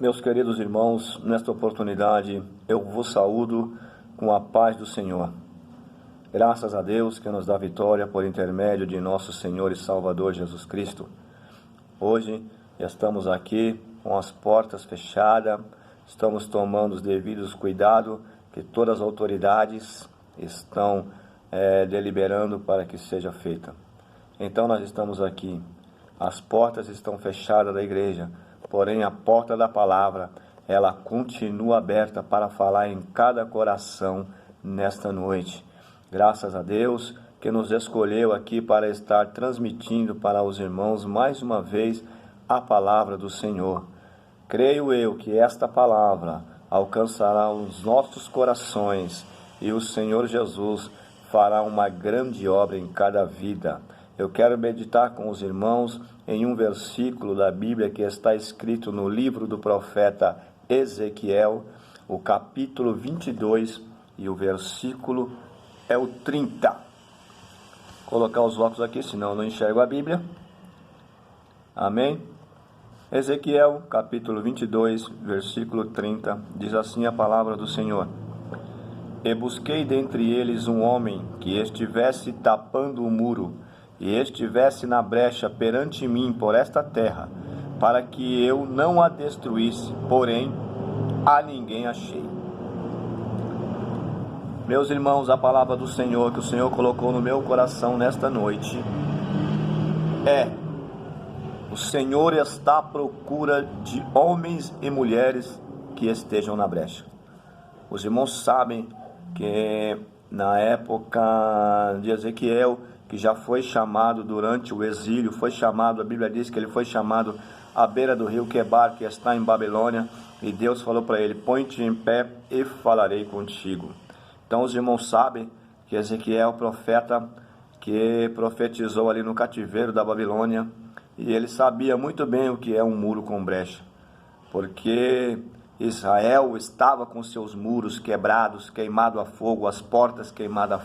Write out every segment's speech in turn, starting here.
Meus queridos irmãos, nesta oportunidade eu vos saúdo com a paz do Senhor. Graças a Deus que nos dá vitória por intermédio de nosso Senhor e Salvador Jesus Cristo. Hoje estamos aqui com as portas fechadas, estamos tomando os devidos cuidados que todas as autoridades estão deliberando para que seja feita. Então nós estamos aqui, as portas estão fechadas da igreja, porém a porta da palavra, ela continua aberta para falar em cada coração nesta noite. Graças a Deus que nos escolheu aqui para estar transmitindo para os irmãos mais uma vez a palavra do Senhor. Creio eu que esta palavra alcançará os nossos corações e o Senhor Jesus fará uma grande obra em cada vida. Eu quero meditar com os irmãos em um versículo da Bíblia que está escrito no livro do profeta Ezequiel, o capítulo 22 e o versículo é o 30. Vou colocar os óculos aqui, senão eu não enxergo a Bíblia. Amém? Ezequiel, capítulo 22, versículo 30, diz assim a palavra do Senhor: E busquei dentre eles um homem que estivesse tapando o muro, e estivesse na brecha perante mim por esta terra, para que eu não a destruísse, porém a ninguém achei. Meus irmãos, a palavra do Senhor que o Senhor colocou no meu coração nesta noite o Senhor está à procura de homens e mulheres que estejam na brecha. Os irmãos sabem que na época de Ezequiel, que já foi chamado durante o exílio, foi chamado, a Bíblia diz que ele foi chamado à beira do rio Quebar, que está em Babilônia, e Deus falou para ele: põe-te em pé e falarei contigo. Então os irmãos sabem que Ezequiel, profeta, que profetizou ali no cativeiro da Babilônia, e ele sabia muito bem o que é um muro com brecha, porque Israel estava com seus muros quebrados, queimado a fogo, as portas queimadas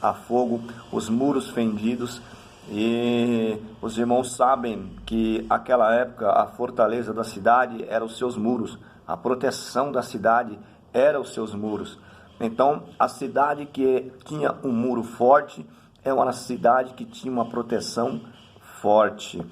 a fogo, os muros fendidos. E os irmãos sabem que naquela época a fortaleza da cidade era os seus muros, a proteção da cidade era os seus muros. Então a cidade que tinha um muro forte é uma cidade que tinha uma proteção forte.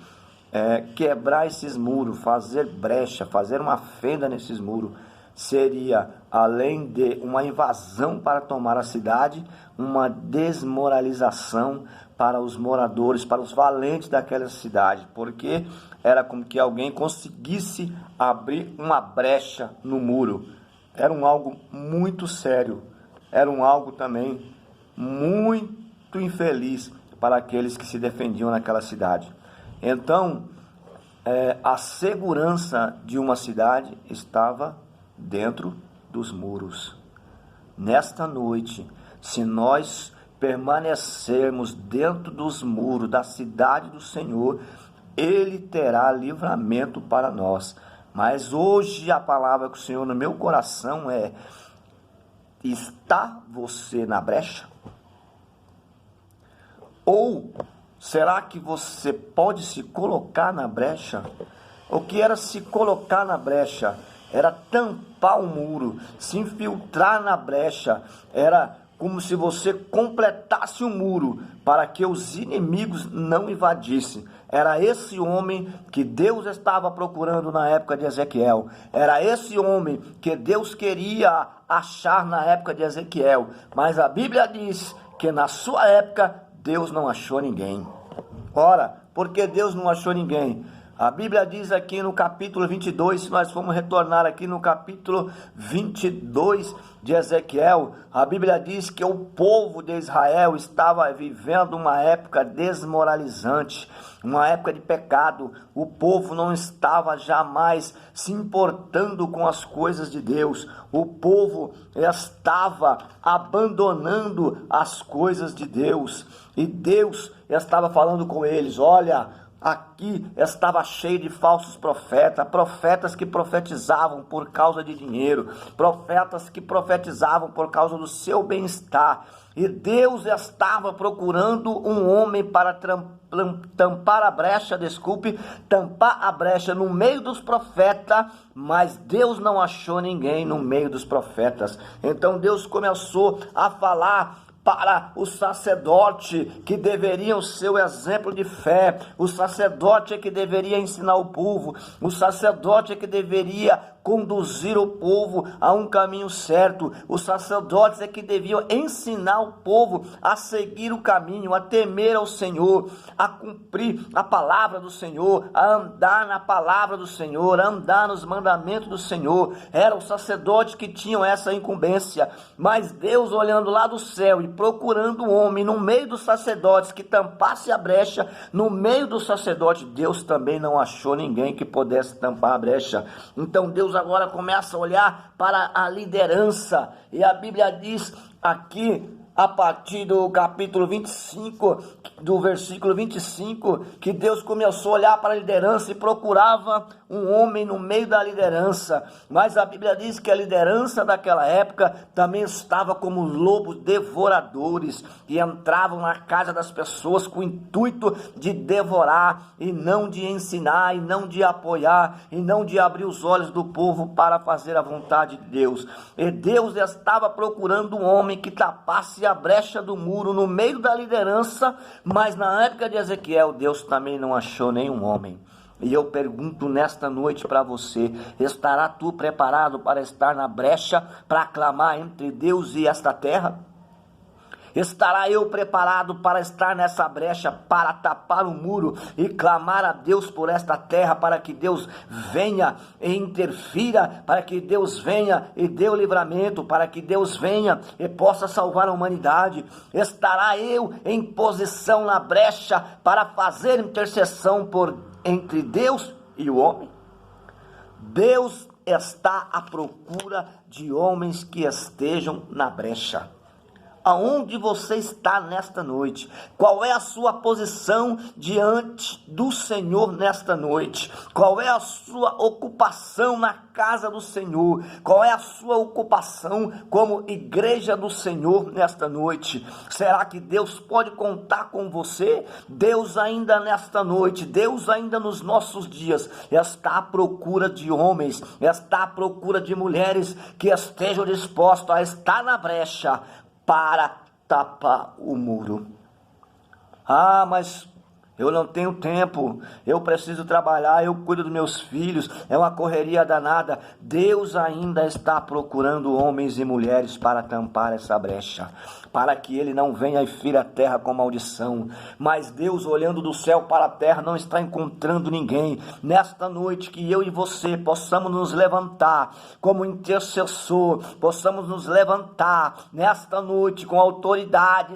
Quebrar esses muros, fazer brecha, fazer uma fenda nesses muros, seria, além de uma invasão para tomar a cidade, uma desmoralização para os moradores, para os valentes daquela cidade, porque era como que alguém conseguisse abrir uma brecha no muro. Era algo muito sério, era algo também muito infeliz para aqueles que se defendiam naquela cidade. Então, a segurança de uma cidade estava dentro dos muros. Nesta noite, se nós permanecermos dentro dos muros da cidade do Senhor, Ele terá livramento para nós. Mas hoje a palavra que o Senhor no meu coração está você na brecha? Ou será que você pode se colocar na brecha? O que era se colocar na brecha? Era tampar o muro, se infiltrar na brecha. Era como se você completasse o muro para que os inimigos não invadissem. Era esse homem que Deus estava procurando na época de Ezequiel. Era esse homem que Deus queria achar na época de Ezequiel. Mas a Bíblia diz que na sua época Deus não achou ninguém. Ora, por que Deus não achou ninguém? A Bíblia diz aqui no capítulo 22, se nós formos retornar aqui no capítulo 22 de Ezequiel, a Bíblia diz que o povo de Israel estava vivendo uma época desmoralizante, uma época de pecado. O povo não estava jamais se importando com as coisas de Deus. O povo estava abandonando as coisas de Deus. E Deus estava falando com eles: olha, aqui estava cheio de falsos profetas, profetas que profetizavam por causa de dinheiro, profetas que profetizavam por causa do seu bem-estar. E Deus estava procurando um homem para tampar a brecha no meio dos profetas, mas Deus não achou ninguém no meio dos profetas. Então Deus começou a falar para o sacerdote, que deveriam ser o exemplo de fé, o sacerdote que deveria ensinar o povo, o sacerdote que deveria conduzir o povo a um caminho certo, os sacerdotes que deviam ensinar o povo a seguir o caminho, a temer ao Senhor, a cumprir a palavra do Senhor, a andar na palavra do Senhor, a andar nos mandamentos do Senhor. Eram os sacerdotes que tinham essa incumbência, mas Deus, olhando lá do céu e procurando um homem no meio dos sacerdotes que tampasse a brecha, no meio dos sacerdotes, Deus também não achou ninguém que pudesse tampar a brecha. Então Deus agora começa a olhar para a liderança, e a Bíblia diz aqui, a partir do capítulo 25, do versículo 25, que Deus começou a olhar para a liderança e procurava um homem no meio da liderança. Mas a Bíblia diz que a liderança daquela época também estava como lobos devoradores, que entravam na casa das pessoas com o intuito de devorar, e não de ensinar, e não de apoiar, e não de abrir os olhos do povo para fazer a vontade de Deus. E Deus estava procurando um homem que tapasse a brecha do muro no meio da liderança, mas na época de Ezequiel, Deus também não achou nenhum homem. E eu pergunto nesta noite para você: estará tu preparado para estar na brecha, para clamar entre Deus e esta terra? Estará eu preparado para estar nessa brecha, para tapar o muro e clamar a Deus por esta terra, para que Deus venha e interfira, para que Deus venha e dê o livramento, para que Deus venha e possa salvar a humanidade? Estará eu em posição na brecha para fazer intercessão entre Deus e o homem? Deus está à procura de homens que estejam na brecha. Aonde você está nesta noite? Qual é a sua posição diante do Senhor nesta noite? Qual é a sua ocupação na casa do Senhor? Qual é a sua ocupação como igreja do Senhor nesta noite? Será que Deus pode contar com você? Deus ainda nesta noite, Deus ainda nos nossos dias, está à procura de homens, está à procura de mulheres que estejam dispostos a estar na brecha para tapar o muro. Ah, mas eu não tenho tempo, eu preciso trabalhar, eu cuido dos meus filhos, é uma correria danada. Deus ainda está procurando homens e mulheres para tampar essa brecha, para que ele não venha e fira a terra com maldição. Mas Deus, olhando do céu para a terra, não está encontrando ninguém. Nesta noite, que eu e você possamos nos levantar como intercessor, possamos nos levantar nesta noite com autoridade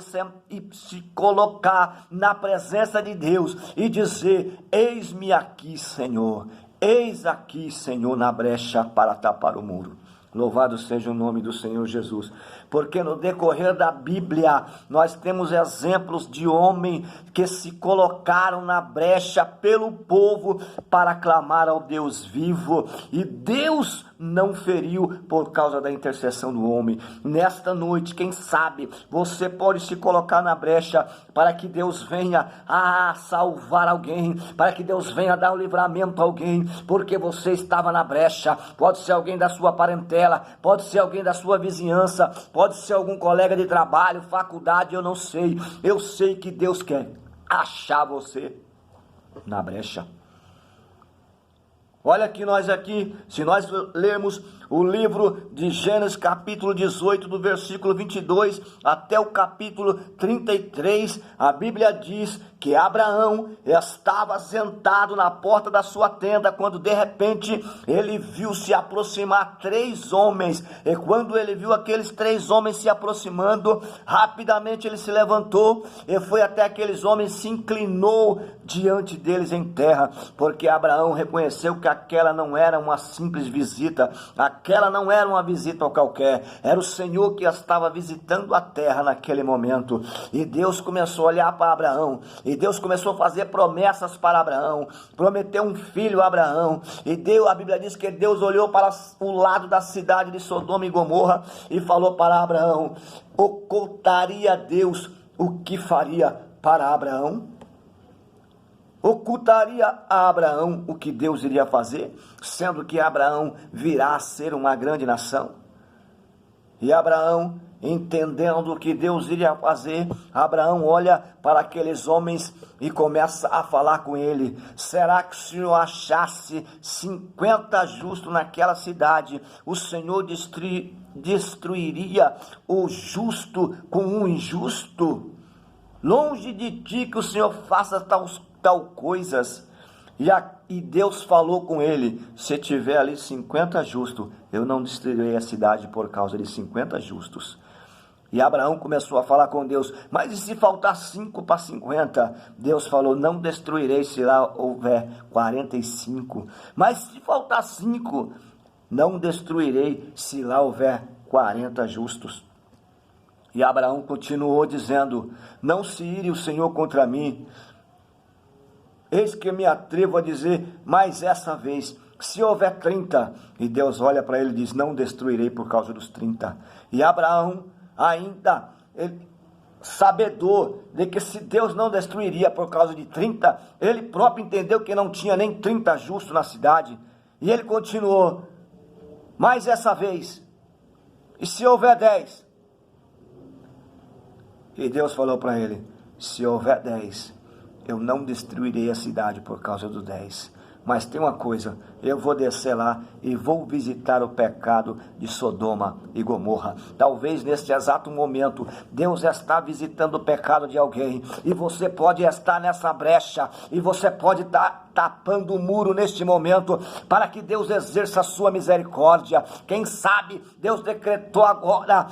e se colocar na presença de Deus e dizer: eis-me aqui, Senhor, eis aqui, Senhor, na brecha para tapar o muro. Louvado seja o nome do Senhor Jesus, porque no decorrer da Bíblia nós temos exemplos de homens que se colocaram na brecha pelo povo para clamar ao Deus vivo, e Deus não feriu por causa da intercessão do homem. Nesta noite, quem sabe, você pode se colocar na brecha para que Deus venha a salvar alguém, para que Deus venha dar o livramento a alguém, porque você estava na brecha. Pode ser alguém da sua parentela, pode ser alguém da sua vizinhança, pode ser algum colega de trabalho, faculdade, eu não sei. Eu sei que Deus quer achar você na brecha. Olha que nós aqui, se nós lermos o livro de Gênesis capítulo 18, do versículo 22 até o capítulo 33, a Bíblia diz que Abraão estava sentado na porta da sua tenda, quando de repente ele viu se aproximar 3 homens, e quando ele viu aqueles 3 homens se aproximando, rapidamente ele se levantou e foi até aqueles homens, se inclinou diante deles em terra, porque Abraão reconheceu que aquela não era uma simples visita, aquela não era uma visita qualquer, era o Senhor que estava visitando a terra naquele momento. E Deus começou a olhar para Abraão e Deus começou a fazer promessas para Abraão, prometeu um filho a Abraão, e Deus, a Bíblia diz que Deus olhou para o lado da cidade de Sodoma e Gomorra e falou para Abraão: ocultaria Deus o que faria para Abraão? Ocultaria a Abraão o que Deus iria fazer, sendo que Abraão virá a ser uma grande nação? E Abraão, entendendo o que Deus iria fazer, Abraão olha para aqueles homens e começa a falar com ele: será que o Senhor achasse 50 justos naquela cidade, o Senhor destruiria o justo com o injusto? Longe de ti que o Senhor faça tal coisas. E Deus falou com ele: se tiver ali 50 justos, eu não destruirei a cidade por causa de 50 justos. E Abraão começou a falar com Deus: mas e se faltar 5 para 50? Deus falou: não destruirei se lá houver 45. Mas se faltar 5, não destruirei se lá houver 40 justos. E Abraão continuou dizendo: não se ire o Senhor contra mim. Eis que me atrevo a dizer mais essa vez, se houver 30. E Deus olha para ele e diz: não destruirei por causa dos 30. E Abraão, ainda sabedor de que se Deus não destruiria por causa de 30, ele próprio entendeu que não tinha nem 30 justos na cidade. E ele continuou: mais essa vez, e se houver 10? E Deus falou para ele: se houver 10, eu não destruirei a cidade por causa dos 10. Mas tem uma coisa: eu vou descer lá e vou visitar o pecado de Sodoma e Gomorra. Talvez neste exato momento Deus está visitando o pecado de alguém, e você pode estar nessa brecha, e você pode estar tapando o muro neste momento, para que Deus exerça a sua misericórdia. Quem sabe Deus decretou agora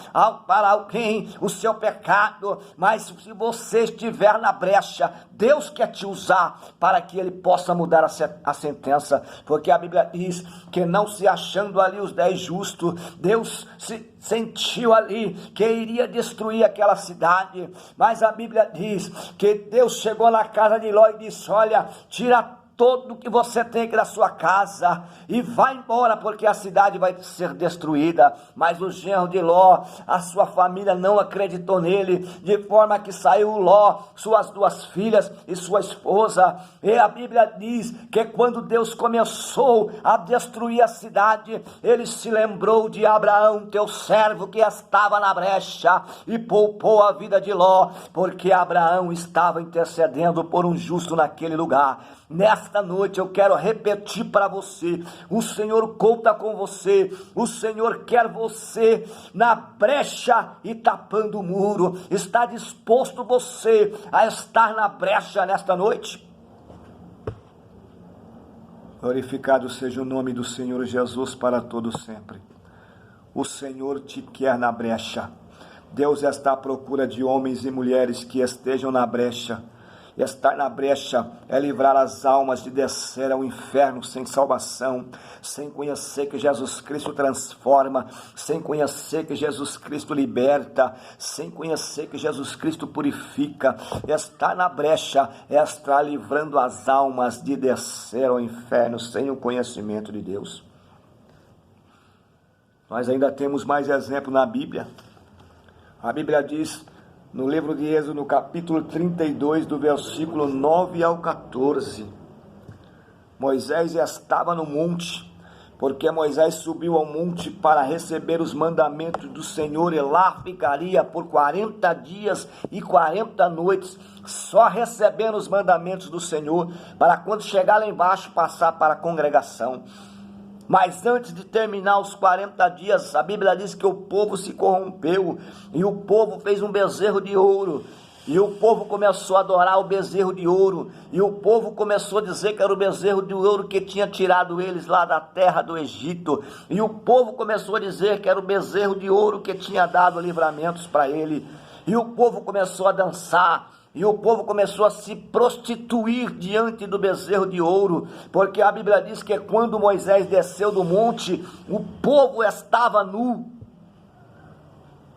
para alguém o seu pecado, mas se você estiver na brecha, Deus quer te usar para que ele possa mudar a sentença, porque a Bíblia diz que, não se achando ali os 10 justos, Deus se sentiu ali que iria destruir aquela cidade. Mas a Bíblia diz que Deus chegou na casa de Ló e disse: olha, tira tudo que você tem aqui da sua casa e vai embora, porque a cidade vai ser destruída. Mas o genro de Ló, a sua família, não acreditou nele, de forma que saiu Ló, suas 2 filhas e sua esposa. E a Bíblia diz que quando Deus começou a destruir a cidade, ele se lembrou de Abraão, teu servo, que estava na brecha, e poupou a vida de Ló, porque Abraão estava intercedendo por um justo naquele lugar. Nesta noite eu quero repetir para você: o Senhor conta com você, o Senhor quer você na brecha e tapando o muro. Está disposto você a estar na brecha nesta noite? Glorificado seja o nome do Senhor Jesus para todo sempre. O Senhor te quer na brecha. Deus está à procura de homens e mulheres que estejam na brecha. Estar na brecha é livrar as almas de descer ao inferno sem salvação, sem conhecer que Jesus Cristo transforma, sem conhecer que Jesus Cristo liberta, sem conhecer que Jesus Cristo purifica. Estar na brecha é estar livrando as almas de descer ao inferno sem o conhecimento de Deus. Nós ainda temos mais exemplo na Bíblia. A Bíblia diz, no livro de Êxodo, no capítulo 32, do versículo 9 ao 14, Moisés estava no monte, porque Moisés subiu ao monte para receber os mandamentos do Senhor, e lá ficaria por 40 dias e 40 noites, só recebendo os mandamentos do Senhor, para quando chegar lá embaixo, passar para a congregação. Mas antes de terminar os 40 dias, a Bíblia diz que o povo se corrompeu, e o povo fez um bezerro de ouro, e o povo começou a adorar o bezerro de ouro, e o povo começou a dizer que era o bezerro de ouro que tinha tirado eles lá da terra do Egito, e o povo começou a dizer que era o bezerro de ouro que tinha dado livramentos para ele, e o povo começou a dançar, e o povo começou a se prostituir diante do bezerro de ouro, porque a Bíblia diz que quando Moisés desceu do monte, o povo estava nu,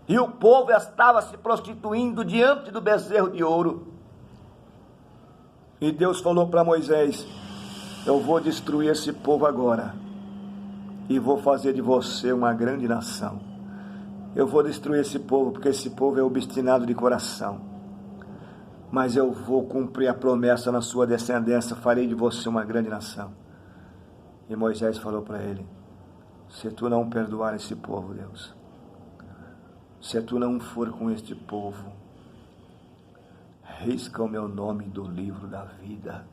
e o povo estava se prostituindo diante do bezerro de ouro. E Deus falou para Moisés: eu vou destruir esse povo agora, e vou fazer de você uma grande nação. Eu vou destruir esse povo, porque esse povo é obstinado de coração. Mas eu vou cumprir a promessa na sua descendência, farei de você uma grande nação. E Moisés falou para ele: se tu não perdoar esse povo, Deus, se tu não for com este povo, risca o meu nome do livro da vida.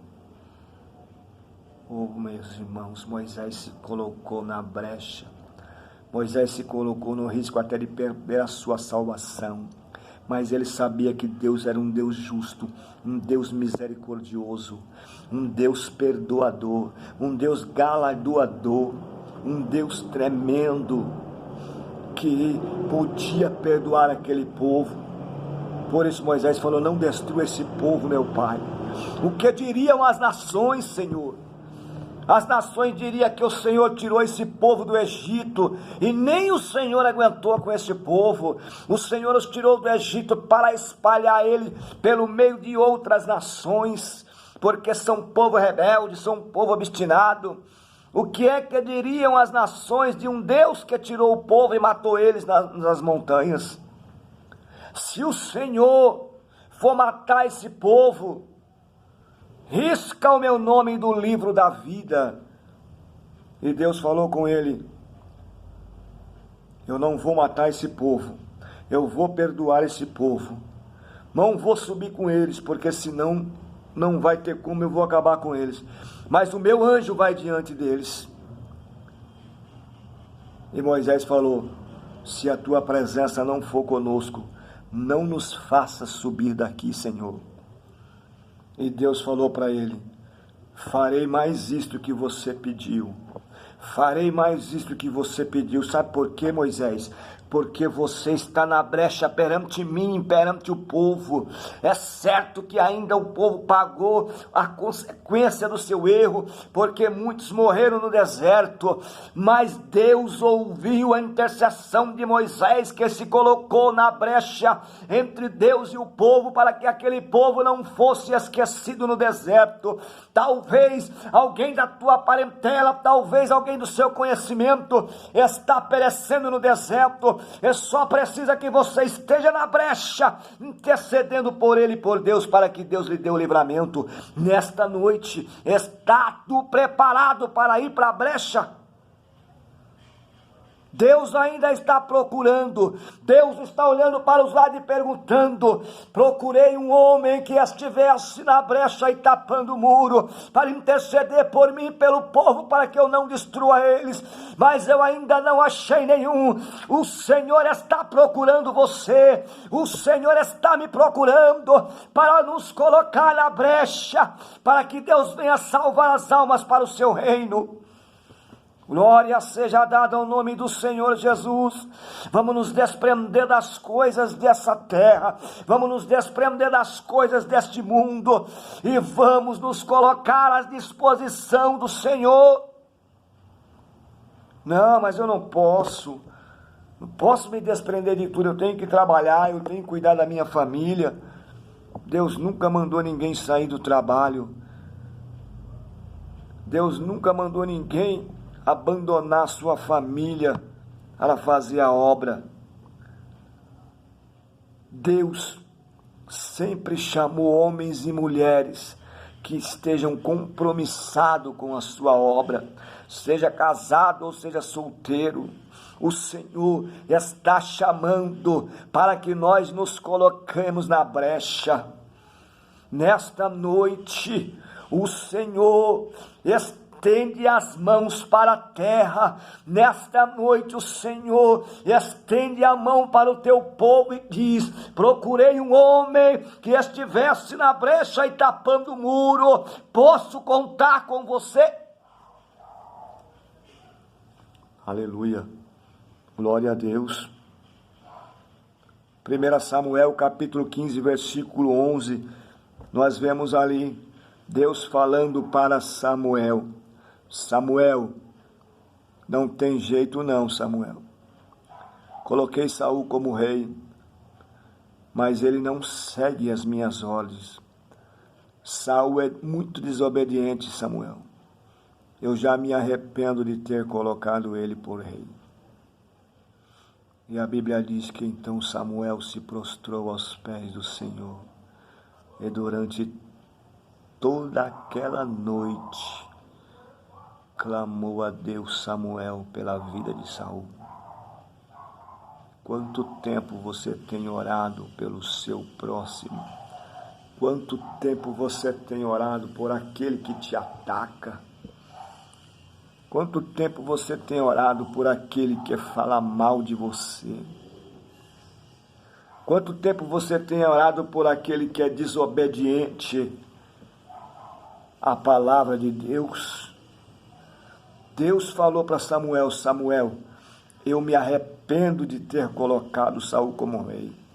Oh, meus irmãos, Moisés se colocou na brecha. Moisés se colocou no risco até de perder a sua salvação. Mas ele sabia que Deus era um Deus justo, um Deus misericordioso, um Deus perdoador, um Deus galardoador, um Deus tremendo, que podia perdoar aquele povo. Por isso Moisés falou: não destrua esse povo, meu Pai. O que diriam as nações, Senhor? As nações diriam que o Senhor tirou esse povo do Egito, e nem o Senhor aguentou com esse povo. O Senhor os tirou do Egito para espalhar ele pelo meio de outras nações, porque são povo rebelde, são povo obstinado. O que é que diriam as nações de um Deus que tirou o povo e matou eles nas montanhas? Se o Senhor for matar esse povo, risca o meu nome do livro da vida. E Deus falou com ele: eu não vou matar esse povo, eu vou perdoar esse povo, não vou subir com eles, porque senão não vai ter como, eu vou acabar com eles, mas o meu anjo vai diante deles. E Moisés falou: se a tua presença não for conosco, não nos faça subir daqui, Senhor. E Deus falou para ele: farei mais isto que você pediu. Farei mais isto que você pediu. Sabe por quê, Moisés? Porque você está na brecha perante mim, perante o povo. É certo que ainda o povo pagou a consequência do seu erro, porque muitos morreram no deserto, mas Deus ouviu a intercessão de Moisés, que se colocou na brecha entre Deus e o povo, para que aquele povo não fosse esquecido no deserto. Talvez alguém da tua parentela, talvez alguém do seu conhecimento está perecendo no deserto, e só precisa que você esteja na brecha, intercedendo por ele e por Deus, para que Deus lhe dê o livramento. Nesta noite, está tu preparado para ir para a brecha? Deus ainda está procurando, Deus está olhando para os lados e perguntando: procurei um homem que estivesse na brecha e tapando o muro, para interceder por mim e pelo povo, para que eu não destrua eles, mas eu ainda não achei nenhum. O Senhor está procurando você, o Senhor está me procurando, para nos colocar na brecha, para que Deus venha salvar as almas para o seu reino. Glória seja dada ao nome do Senhor Jesus. Vamos nos desprender das coisas dessa terra, vamos nos desprender das coisas deste mundo, e vamos nos colocar à disposição do Senhor. Não, mas eu não posso me desprender de tudo, eu tenho que trabalhar, eu tenho que cuidar da minha família. Deus nunca mandou ninguém sair do trabalho, Deus nunca mandou ninguém abandonar sua família para fazer a obra. Deus sempre chamou homens e mulheres que estejam compromissados com a sua obra, seja casado ou seja solteiro. O Senhor está chamando para que nós nos coloquemos na brecha. Nesta noite, o Senhor estende as mãos para a terra. Nesta noite o Senhor estende a mão para o teu povo e diz: procurei um homem que estivesse na brecha e tapando o muro, posso contar com você? Aleluia, glória a Deus. 1 Samuel capítulo 15 versículo 11, nós vemos ali Deus falando para Samuel: Samuel, não tem jeito não, Samuel. Coloquei Saul como rei, mas ele não segue as minhas ordens. Saul é muito desobediente, Samuel. Eu já me arrependo de ter colocado ele por rei. E a Bíblia diz que então Samuel se prostrou aos pés do Senhor. E durante toda aquela noite, clamou a Deus Samuel pela vida de Saul. Quanto tempo você tem orado pelo seu próximo? Quanto tempo você tem orado por aquele que te ataca? Quanto tempo você tem orado por aquele que fala mal de você? Quanto tempo você tem orado por aquele que é desobediente à palavra de Deus? Deus falou para Samuel: Samuel, eu me arrependo de ter colocado Saul como rei.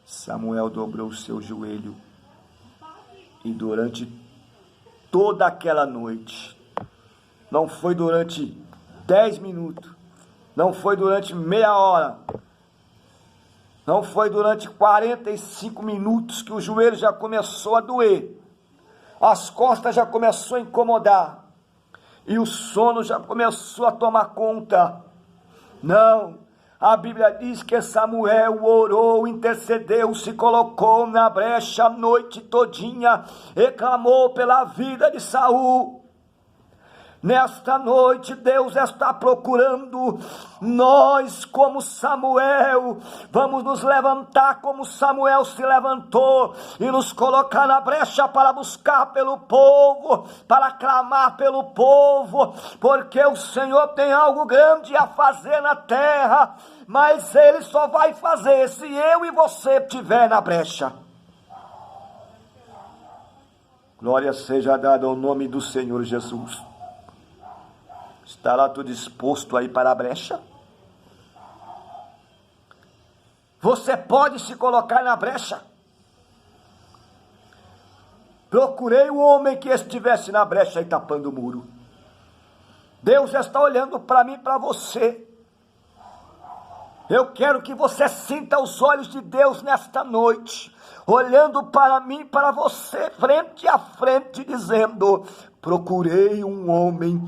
Samuel dobrou o seu joelho e durante toda aquela noite, não foi durante 10 minutos, não foi durante meia hora, não foi durante 45 minutos que o joelho já começou a doer, as costas já começou a incomodar e o sono já começou a tomar conta. Não, a Bíblia diz que Samuel orou, intercedeu, se colocou na brecha a noite todinha e clamou pela vida de Saul. Nesta noite Deus está procurando nós como Samuel. Vamos nos levantar como Samuel se levantou e nos colocar na brecha para buscar pelo povo, para clamar pelo povo, porque o Senhor tem algo grande a fazer na terra, mas Ele só vai fazer se eu e você estiver na brecha. Glória seja dada ao nome do Senhor Jesus. Estará tu disposto a ir para a brecha? Você pode se colocar na brecha? Procurei um homem que estivesse na brecha e tapando o muro. Deus está olhando para mim e para você. Eu quero que você sinta os olhos de Deus nesta noite, olhando para mim e para você, frente a frente, dizendo: procurei um homem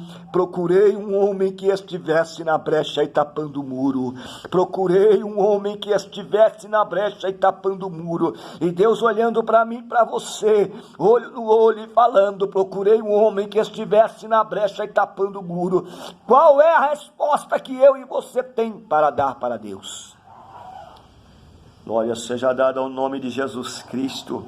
que estivesse na brecha e tapando o muro. Procurei um homem que estivesse na brecha e tapando o muro. E Deus olhando para mim e para você, olho no olho e falando: procurei um homem que estivesse na brecha e tapando o muro. Qual é a resposta que eu e você tem para dar para Deus? Glória seja dada ao nome de Jesus Cristo.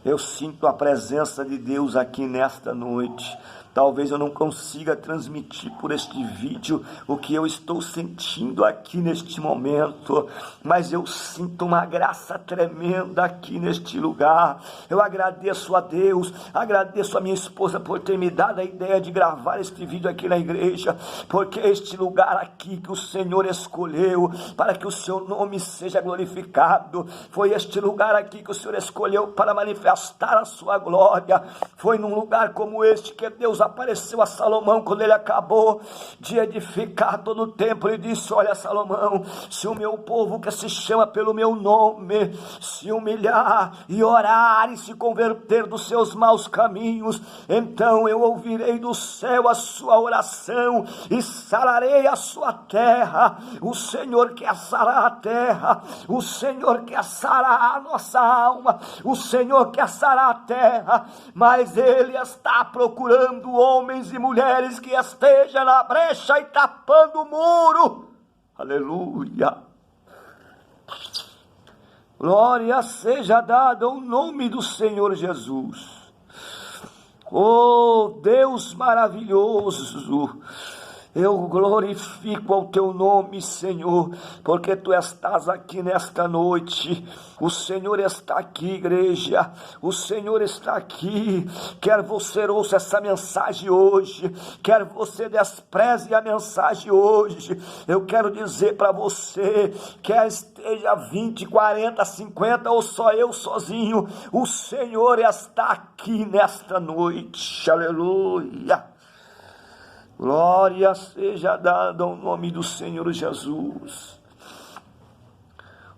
Eu sinto a presença de Deus aqui nesta noite. Talvez eu não consiga transmitir por este vídeo o que eu estou sentindo aqui neste momento, mas eu sinto uma graça tremenda aqui neste lugar. Eu agradeço a Deus, agradeço a minha esposa por ter me dado a ideia de gravar este vídeo aqui na igreja, porque é este lugar aqui que o Senhor escolheu para que o seu nome seja glorificado. Foi este lugar aqui que o Senhor escolheu para manifestar a sua glória. Foi num lugar como este que Deus apareceu a Salomão quando ele acabou de edificar todo o templo e disse: olha, Salomão, se o meu povo que se chama pelo meu nome se humilhar e orar e se converter dos seus maus caminhos, então eu ouvirei do céu a sua oração e sararei a sua terra. O Senhor quer sarar a terra, o Senhor quer sarar a nossa alma, o Senhor quer sarar a terra, mas Ele está procurando homens e mulheres que estejam na brecha e tapando o muro. Aleluia. Glória seja dada ao nome do Senhor Jesus. Oh, Deus maravilhoso, eu glorifico ao teu nome, Senhor, porque tu estás aqui nesta noite. O Senhor está aqui, igreja. O Senhor está aqui. Quer você ouça essa mensagem hoje, quer você despreze a mensagem hoje, eu quero dizer para você, quer esteja 20, 40, 50 ou só eu sozinho, o Senhor está aqui nesta noite. Aleluia. Glória seja dada ao nome do Senhor Jesus.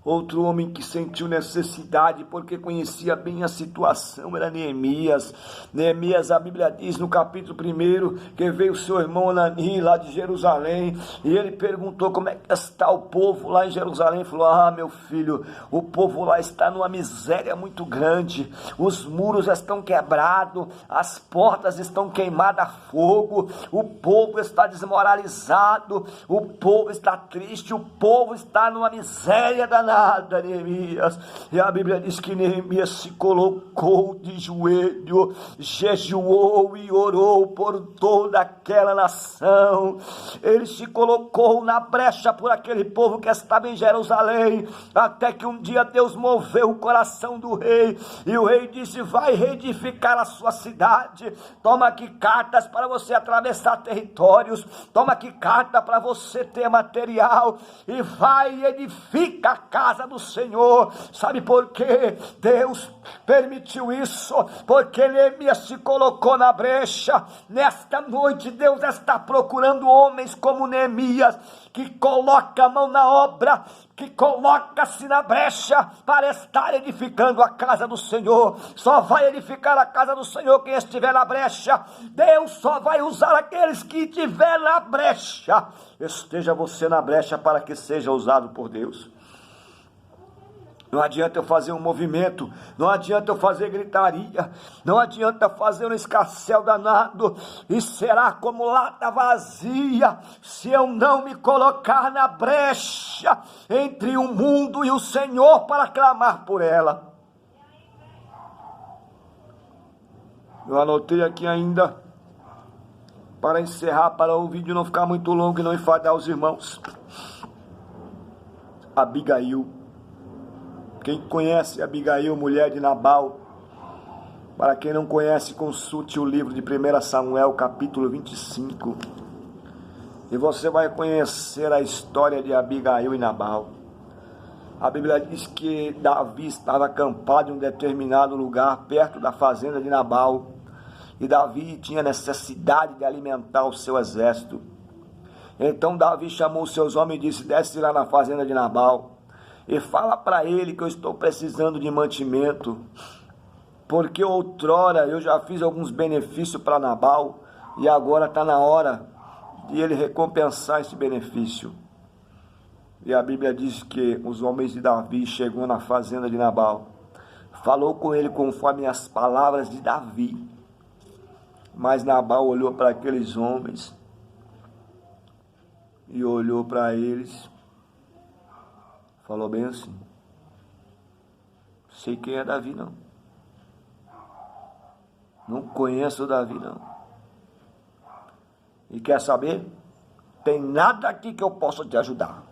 Outro homem que sentiu necessidade, porque conhecia bem a situação, era Neemias. Neemias, a Bíblia diz no capítulo 1, que veio seu irmão Anani, lá de Jerusalém, e ele perguntou como é que está o povo lá em Jerusalém. Falou: ah, meu filho, o povo lá está numa miséria muito grande, os muros estão quebrados, as portas estão queimadas a fogo, o povo está desmoralizado, o povo está triste, o povo está numa miséria danada, Neemias. E a Bíblia diz que Neemias se colocou de joelho, jejuou e orou por toda aquela nação. Ele se colocou na brecha por aquele povo que estava em Jerusalém, até que um dia Deus moveu o coração do rei, e o rei disse: vai reedificar a sua cidade, toma aqui cartas para você atravessar territórios, toma aqui carta para você ter material, e vai e edifica a casa do Senhor. Sabe por quê? Deus permitiu isso, porque Neemias se colocou na brecha. Nesta noite Deus está procurando homens como Neemias, que coloca a mão na obra, que coloca-se na brecha para estar edificando a casa do Senhor. Só vai edificar a casa do Senhor quem estiver na brecha. Deus só vai usar aqueles que estiver na brecha. Esteja você na brecha para que seja usado por Deus. Não adianta eu fazer um movimento, não adianta eu fazer gritaria, não adianta fazer um escarcéu danado, e será como lata vazia, se eu não me colocar na brecha entre o mundo e o Senhor para clamar por ela. Eu anotei aqui ainda, para encerrar, para o vídeo não ficar muito longo e não enfadar os irmãos. Abigail. Quem conhece Abigail, mulher de Nabal? Para quem não conhece, consulte o livro de 1 Samuel, capítulo 25. E você vai conhecer a história de Abigail e Nabal. A Bíblia diz que Davi estava acampado em um determinado lugar, perto da fazenda de Nabal. E Davi tinha necessidade de alimentar o seu exército. Então Davi chamou seus homens e disse: desce lá na fazenda de Nabal e fala para ele que eu estou precisando de mantimento, porque outrora eu já fiz alguns benefícios para Nabal, e agora está na hora de ele recompensar esse benefício. E a Bíblia diz que os homens de Davi chegou na fazenda de Nabal, falou com ele conforme as palavras de Davi, mas Nabal olhou para aqueles homens, e olhou para eles, falou bem assim: sei quem é Davi não. Não conheço Davi não. E quer saber? Tem nada aqui que eu possa te ajudar.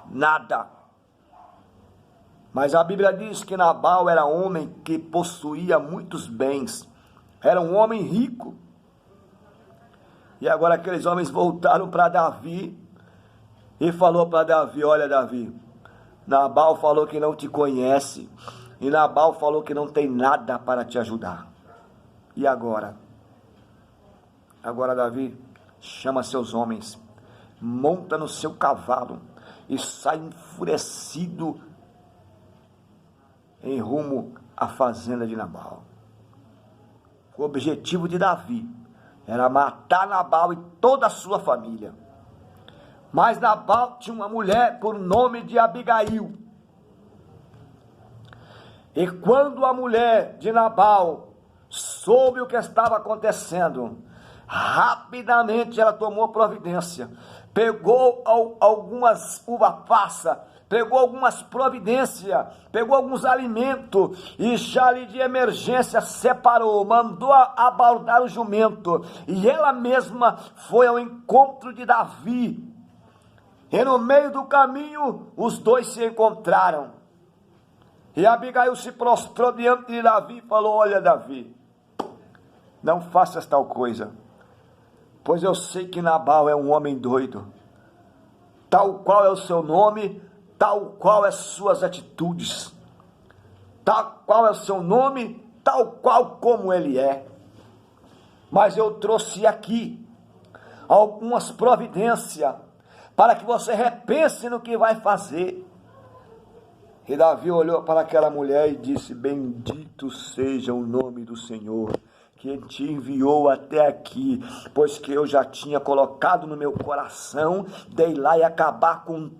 Nada. Mas a Bíblia diz que Nabal era homem que possuía muitos bens. Era um homem rico. E agora aqueles homens voltaram para Davi e falou para Davi: olha, Davi, Nabal falou que não te conhece, e Nabal falou que não tem nada para te ajudar. E agora? Agora, Davi, chama seus homens, monta no seu cavalo e sai enfurecido em rumo à fazenda de Nabal. O objetivo de Davi era matar Nabal e toda a sua família. Mas Nabal tinha uma mulher por nome de Abigail. E quando a mulher de Nabal soube o que estava acontecendo, rapidamente ela tomou providência. Pegou algumas uva passa, pegou algumas providências, pegou alguns alimentos e já ali de emergência separou, mandou abordar o jumento, e ela mesma foi ao encontro de Davi. E no meio do caminho os dois se encontraram, e Abigail se prostrou diante de Davi e falou: olha, Davi, não faças tal coisa, pois eu sei que Nabal é um homem doido, tal qual é o seu nome, tal qual as suas atitudes, tal qual é o seu nome, tal qual como ele é. Mas eu trouxe aqui algumas providências para que você repense no que vai fazer. E Davi olhou para aquela mulher e disse: bendito seja o nome do Senhor, que te enviou até aqui, pois que eu já tinha colocado no meu coração de ir lá e acabar com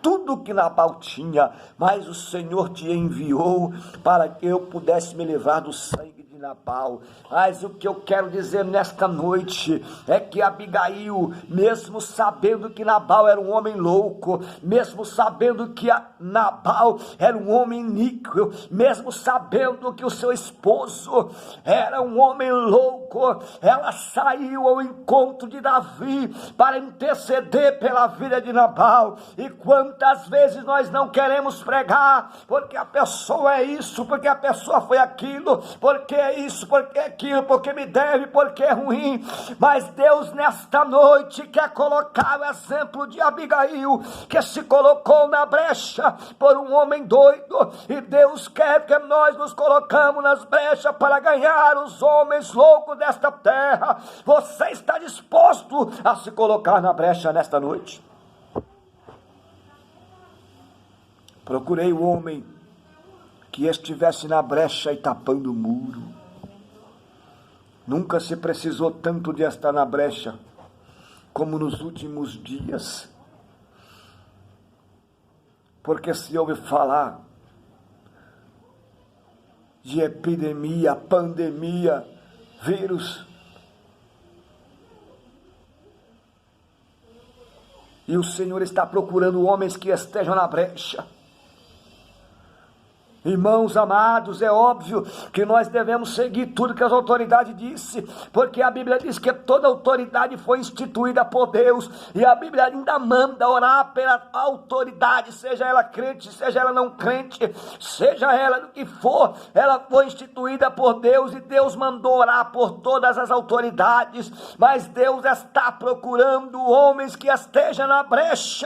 tudo que Nabal tinha, mas o Senhor te enviou para que eu pudesse me livrar do sangue de Nabal. Mas o que eu quero dizer nesta noite é que Abigail, mesmo sabendo que Nabal era um homem louco, mesmo sabendo que Nabal era um homem iníquo, mesmo sabendo que o seu esposo era um homem louco, ela saiu ao encontro de Davi para interceder pela vida de Nabal. E quantas vezes nós não queremos pregar, porque a pessoa é isso, porque a pessoa foi aquilo, porque é isso, porque é aquilo, porque me deve, porque é ruim. Mas Deus nesta noite quer colocar o exemplo de Abigail, que se colocou na brecha por um homem doido, e Deus quer que nós nos colocamos nas brechas para ganhar os homens loucos desta terra. Você está disposto a se colocar na brecha nesta noite? Procurei o homem que estivesse na brecha e tapando o muro. Nunca se precisou tanto de estar na brecha como nos últimos dias, porque se ouve falar de epidemia, pandemia, vírus, e o Senhor está procurando homens que estejam na brecha. Irmãos amados, é óbvio que nós devemos seguir tudo que as autoridades disse, porque a Bíblia diz que toda autoridade foi instituída por Deus, e a Bíblia ainda manda orar pela autoridade, seja ela crente, seja ela não crente, seja ela do que for, ela foi instituída por Deus, e Deus mandou orar por todas as autoridades, mas Deus está procurando homens que estejam na brecha.